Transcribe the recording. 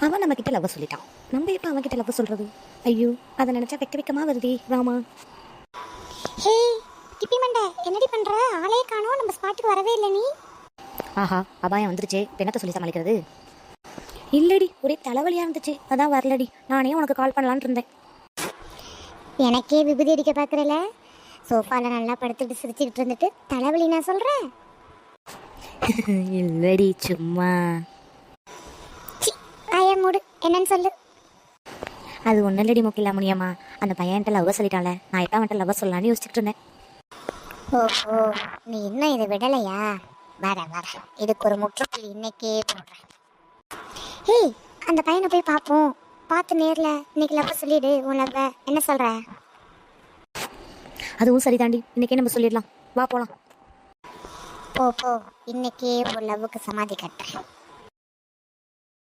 அவன் நம்ம கிட்ட லவ் சொல்லிட்டான், நம்ம எப்போ அவன் கிட்ட லவ் சொல்றது? ஐயோ, அதை நினைச்சா வெக்கமா வருதே ராமா. ஹே கிப்பி மண்டை, என்னடி பண்ற? ஆளே காணோம், நம்ம ஸ்பாட்டுக்கு வரவே இல்லை நீ. ஆஹா, அபாயம் வந்துருச்சே, என்னத்த சொல்லி சமாளிக்கிறது? இல்லடி, ஒரே தலைவலியாக இருந்துச்சு, அதான் வரலடி. நானே உனக்கு கால் பண்ணலான்னு இருந்தேன். எனக்கே விபூதி அடிக்க பார்க்குறல. சோஃபாவில் நல்லா படுத்துட்டு சிரிச்சுக்கிட்டு இருந்துட்டு தலைவலி நான் சொல்கிறேன். இல்லடி, சும்மா. ஆயா மூடு, என்னன்னு சொல்லு. அது ஒன்றும் இல்லடி முக்கில்லா முனியம்மா, அந்த பையன்கிட்ட லவ் சொல்லிட்டால, நான் எப்போ அவன்கிட்ட லவ் சொல்லலான்னு யோசிச்சுட்டு இருந்தேன். ஓஹோ, நீ இன்னும் இதை விடலையா? வர வர, இதுக்கு ஒரு முற்றுப்புள்ளி இன்னைக்கே போடுறேன். ஏய், அந்த பையனை போய் பார்ப்போம். பார்த்து நேரில் இன்னைக்கு லவ் சொல்லிடு, உன் லவ் என்ன சொல்கிற? அதுவும் சரிதாண்டி, இன்னைக்கே நம்ம சொல்லிடலாம், வா போகலாம். போ போ, இன்னைக்கே ஒரு லவ்வுக்கு சமாதி கட்டுறேன்.